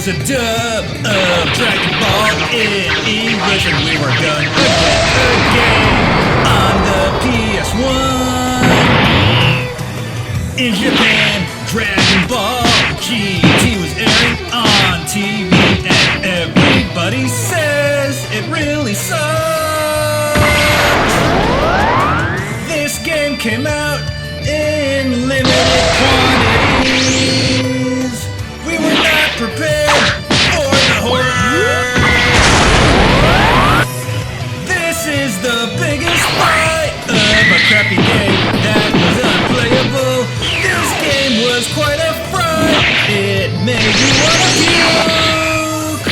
was a dub of Dragon Ball in English, and we were done again on the PS1. In Japan, Dragon Ball GT was airing on TV, and everybody says it really sucks. This game came out in limited quantities. We were not prepared for the horror. This is the biggest fight of a crappy game that was unplayable. This game was quite a fright. It made you wanna puke.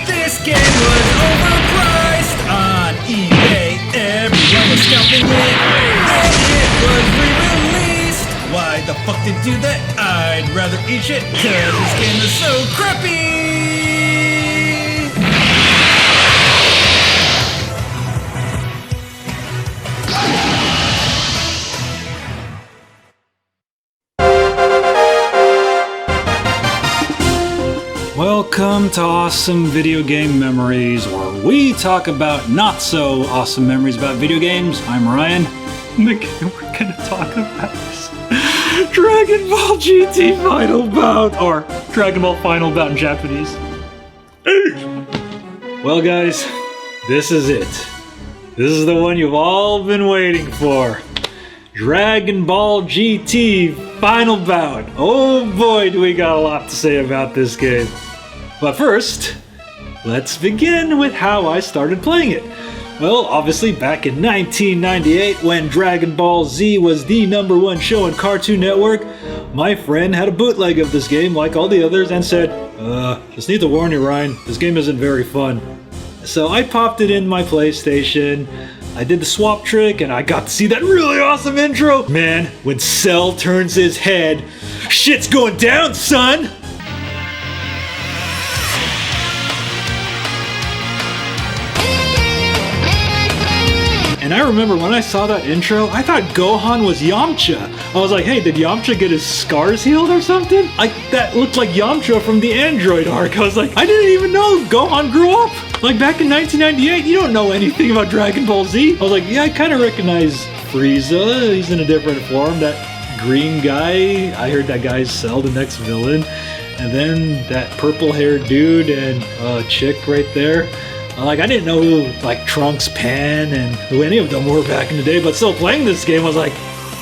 This game was overpriced on eBay. Everyone was scalping it. Then it was re-released. Why the fuck did you do that? I'd rather eat shit, cause this game is so crappy! Welcome to Awesome Video Game Memories, where we talk about not so awesome memories about video games. I'm Ryan. Miguel, we're gonna talk about this Dragon Ball GT Final Bout, or Dragon Ball Final Bout in Japanese. Well guys, this is it. This is the one you've all been waiting for. Dragon Ball GT Final Bout. Oh boy, do we got a lot to say about this game. But first, let's begin with how I started playing it. Well, obviously back in 1998, when Dragon Ball Z was the #1 show on Cartoon Network, my friend had a bootleg of this game like all the others and said, just need to warn you, Ryan, this game isn't very fun. So I popped it in my PlayStation, I did the swap trick, and I got to see that really awesome intro. Man, when Cell turns his head, shit's going down, son! And I remember when I saw that intro, I thought Gohan was Yamcha. I was like, hey, did Yamcha get his scars healed or something? That looked like Yamcha from the Android arc. I was like, I didn't even know Gohan grew up. Like back in 1998, you don't know anything about Dragon Ball Z. I was like, yeah, I kind of recognize Frieza. He's in a different form. That green guy, I heard that guy's Cell, the next villain. And then that purple-haired dude and chick right there. Like, I didn't know who, like, Trunks, Pan, and who any of them were back in the day, but still playing this game, I was like,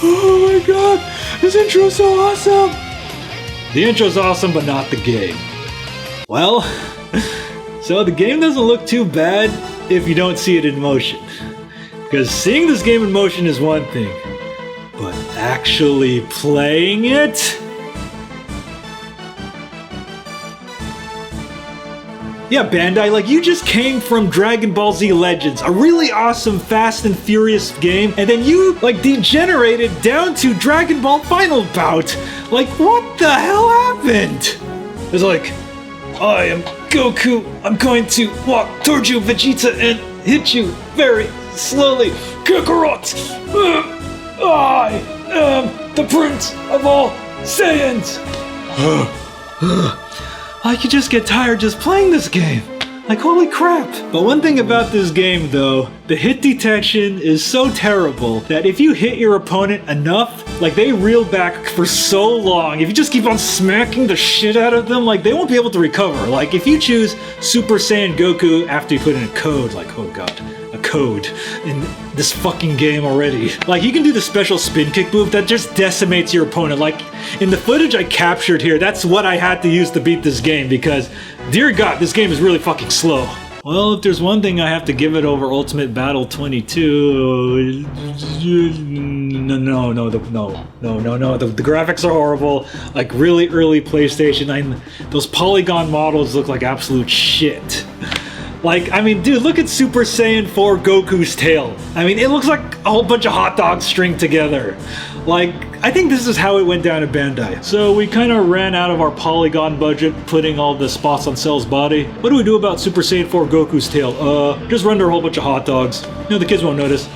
oh my god, this intro's so awesome! The intro's awesome, but not the game. Well, so the game doesn't look too bad if you don't see it in motion. Because seeing this game in motion is one thing, but actually playing it? Yeah, Bandai, like, you just came from Dragon Ball Z Legends, a really awesome Fast and Furious game, and then you, like, degenerated down to Dragon Ball Final Bout. Like, what the hell happened? It's like, I am Goku, I'm going to walk towards you, Vegeta, and hit you very slowly. Kakarot! I am the Prince of all Saiyans! I could just get tired just playing this game. Like, holy crap. But one thing about this game, though, the hit detection is so terrible that if you hit your opponent enough, like, they reel back for so long. If you just keep on smacking the shit out of them, like, they won't be able to recover. Like, if you choose Super Saiyan Goku after you put in a code, like, oh god, a code in this fucking game already. Like, you can do the special spin kick move that just decimates your opponent. Like, in the footage I captured here, that's what I had to use to beat this game because, dear god, this game is really fucking slow. Well, if there's one thing I have to give it over Ultimate Battle 22, no, the graphics are horrible. Like, really early PlayStation, those polygon models look like absolute shit. Like, I mean, dude, look at Super Saiyan 4 Goku's tail. I mean, it looks like a whole bunch of hot dogs stringed together. Like, I think this is how it went down at Bandai. So we kind of ran out of our polygon budget putting all the spots on Cell's body. What do we do about Super Saiyan 4 Goku's tail? Just render a whole bunch of hot dogs. You know, the kids won't notice.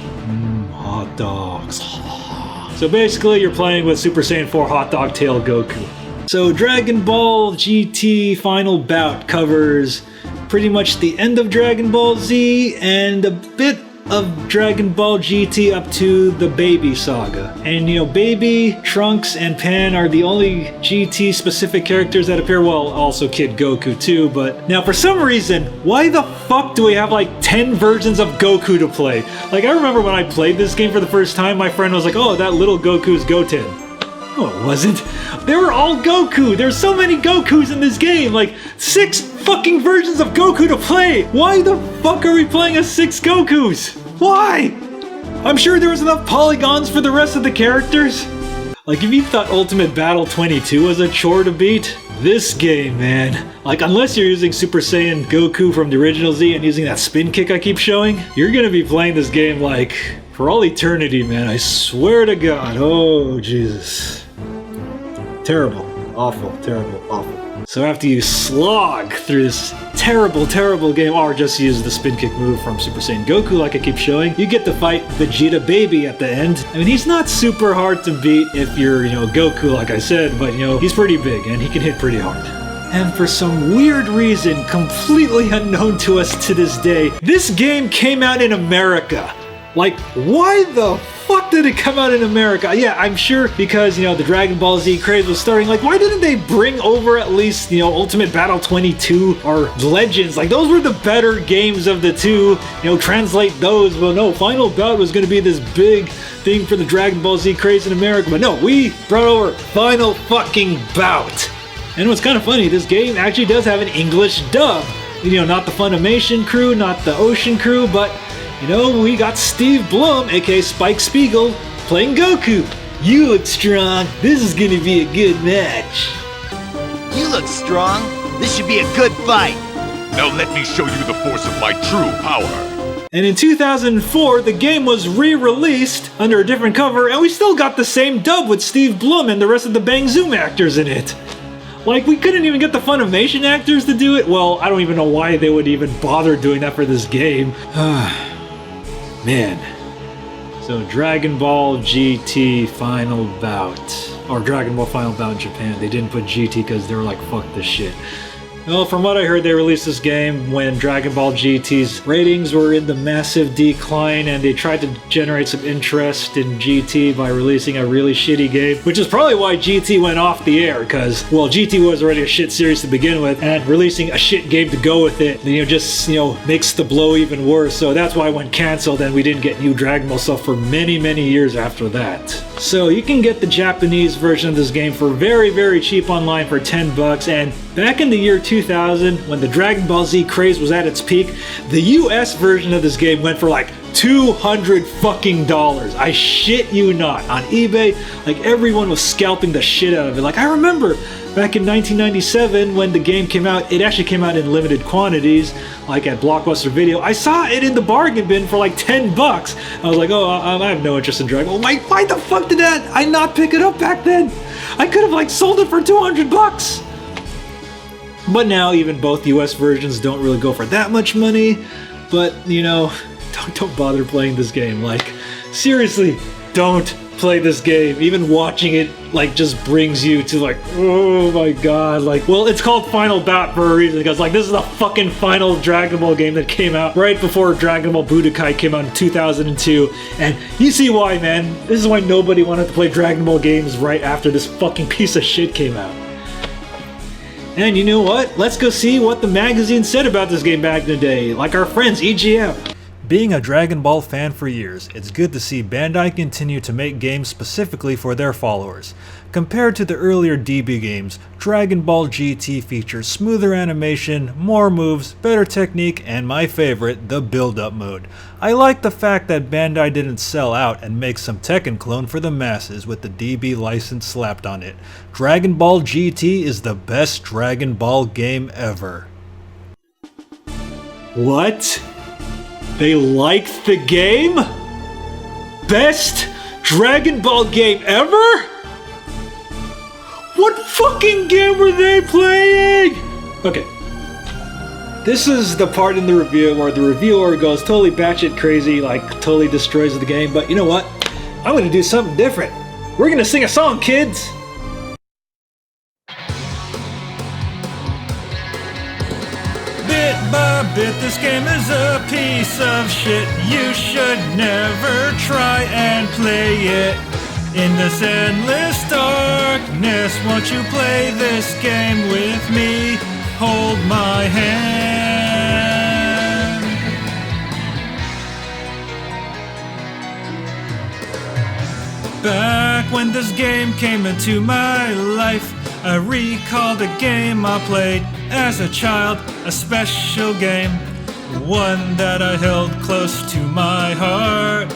Hot dogs. So basically, you're playing with Super Saiyan 4 hot dog tail Goku. So Dragon Ball GT Final Bout covers pretty much the end of Dragon Ball Z and a bit of Dragon Ball GT up to the Baby Saga. And you know, Baby, Trunks, and Pan are the only GT specific characters that appear, well, also Kid Goku too, but now for some reason, why the fuck do we have like 10 versions of Goku to play? Like I remember when I played this game for the first time, my friend was like, oh, that little Goku's Goten. No, it wasn't. They were all Goku. There's so many Gokus in this game. Like 6 fucking versions of Goku to play. Why the fuck are we playing as 6 Gokus? Why? I'm sure there was enough polygons for the rest of the characters. Like if you thought Ultimate Battle 22 was a chore to beat, this game, man. Like unless you're using Super Saiyan Goku from the original Z and using that spin kick I keep showing, you're gonna be playing this game like for all eternity, man. I swear to God. Oh, Jesus. Terrible, awful, terrible, awful. So after you slog through this terrible, terrible game, or just use the spin kick move from Super Saiyan Goku like I keep showing, you get to fight Vegeta Baby at the end. I mean, he's not super hard to beat if you're, Goku like I said, but he's pretty big and he can hit pretty hard. And for some weird reason, completely unknown to us to this day, this game came out in America. Like, why the fuck did it come out in America? Yeah, I'm sure because, the Dragon Ball Z craze was starting. Like, why didn't they bring over at least, Ultimate Battle 22 or Legends? Like, those were the better games of the two. Translate those. Well, no, Final Bout was going to be this big thing for the Dragon Ball Z craze in America. But no, we brought over Final fucking Bout. And what's kind of funny, this game actually does have an English dub. Not the Funimation crew, not the Ocean crew, but we got Steve Blum, aka Spike Spiegel, playing Goku. You look strong. This is gonna be a good match. You look strong. This should be a good fight. Now let me show you the force of my true power. And in 2004, the game was re-released under a different cover, and we still got the same dub with Steve Blum and the rest of the Bang Zoom actors in it. Like, we couldn't even get the Funimation actors to do it. Well, I don't even know why they would even bother doing that for this game. Man. So Dragon Ball GT Final Bout. Or Dragon Ball Final Bout in Japan. They didn't put GT because they were like, fuck this shit. Well, from what I heard, they released this game when Dragon Ball GT's ratings were in the massive decline, and they tried to generate some interest in GT by releasing a really shitty game, which is probably why GT went off the air, because, well, GT was already a shit series to begin with, and releasing a shit game to go with it, just, makes the blow even worse. So that's why it went canceled, and we didn't get new Dragon Ball stuff for many, many years after that. So you can get the Japanese version of this game for very, very cheap online for $10, and back in the year 2000, when the Dragon Ball Z craze was at its peak, the US version of this game went for like $200 fucking dollars. I shit you not. On eBay, like everyone was scalping the shit out of it. Like I remember back in 1997 when the game came out, it actually came out in limited quantities, like at Blockbuster Video. I saw it in the bargain bin for like $10. I was like, oh, I have no interest in Dragon Ball. Like, why the fuck did I not pick it up back then? I could have like sold it for $200. But now even both US versions don't really go for that much money. But, don't bother playing this game. Like, seriously, don't play this game. Even watching it, like, just brings you to, like, oh my god. Like, well, it's called Final Bout for a reason, because, like, this is the fucking final Dragon Ball game that came out right before Dragon Ball Budokai came out in 2002. And you see why, man. This is why nobody wanted to play Dragon Ball games right after this fucking piece of shit came out. And you know what? Let's go see what the magazine said about this game back in the day, like our friends EGM. Being a Dragon Ball fan for years, it's good to see Bandai continue to make games specifically for their followers. Compared to the earlier DB games, Dragon Ball GT features smoother animation, more moves, better technique, and my favorite, the build-up mode. I like the fact that Bandai didn't sell out and make some Tekken clone for the masses with the DB license slapped on it. Dragon Ball GT is the best Dragon Ball game ever. What? They liked the game? Best Dragon Ball game ever? What fucking game were they playing? Okay. This is the part in the review where the reviewer goes totally batshit crazy, like totally destroys the game, but you know what? I'm gonna do something different. We're gonna sing a song, kids! Rabbit, this game is a piece of shit. You should never try and play it. In this endless darkness, won't you play this game with me? Hold my hand. Back when this game came into my life, I recalled a game I played as a child, a special game, one that I held close to my heart.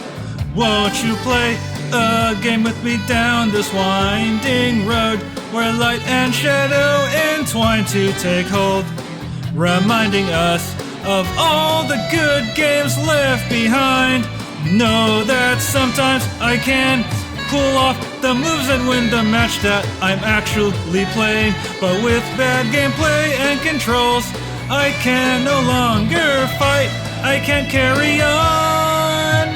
Won't you play a game with me down this winding road, where light and shadow entwine to take hold, reminding us of all the good games left behind. Know that sometimes I can pull off the moves and win the match that I'm actually playing, but with bad gameplay and controls, I can no longer fight, I can't carry on.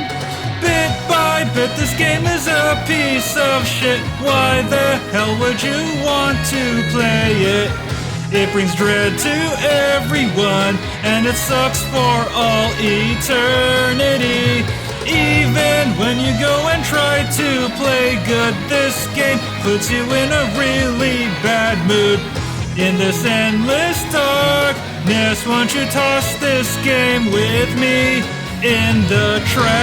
Bit by bit, this game is a piece of shit. Why the hell would you want to play it? It brings dread to everyone, and it sucks for all eternity. Even when you go and try to play good, this game puts you in a really bad mood. In this endless darkness, won't you toss this game with me in the trash?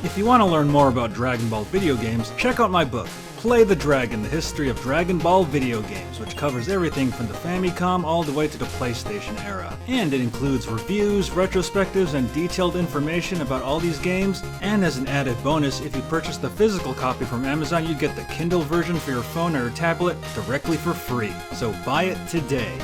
If you want to learn more about Dragon Ball video games, check out my book, Play the Dragon, the history of Dragon Ball video games, which covers everything from the Famicom all the way to the PlayStation era. And it includes reviews, retrospectives, and detailed information about all these games. And as an added bonus, if you purchase the physical copy from Amazon, you get the Kindle version for your phone or tablet directly for free. So buy it today.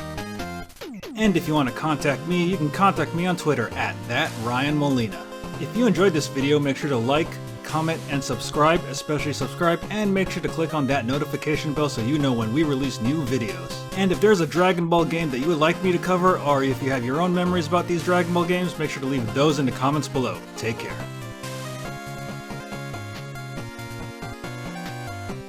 And if you want to contact me, you can contact me on Twitter at @RyanMolina. If you enjoyed this video, make sure to like, comment, and subscribe, especially subscribe, and make sure to click on that notification bell so you know when we release new videos. And if there's a Dragon Ball game that you would like me to cover, or if you have your own memories about these Dragon Ball games, make sure to leave those in the comments below. Take care.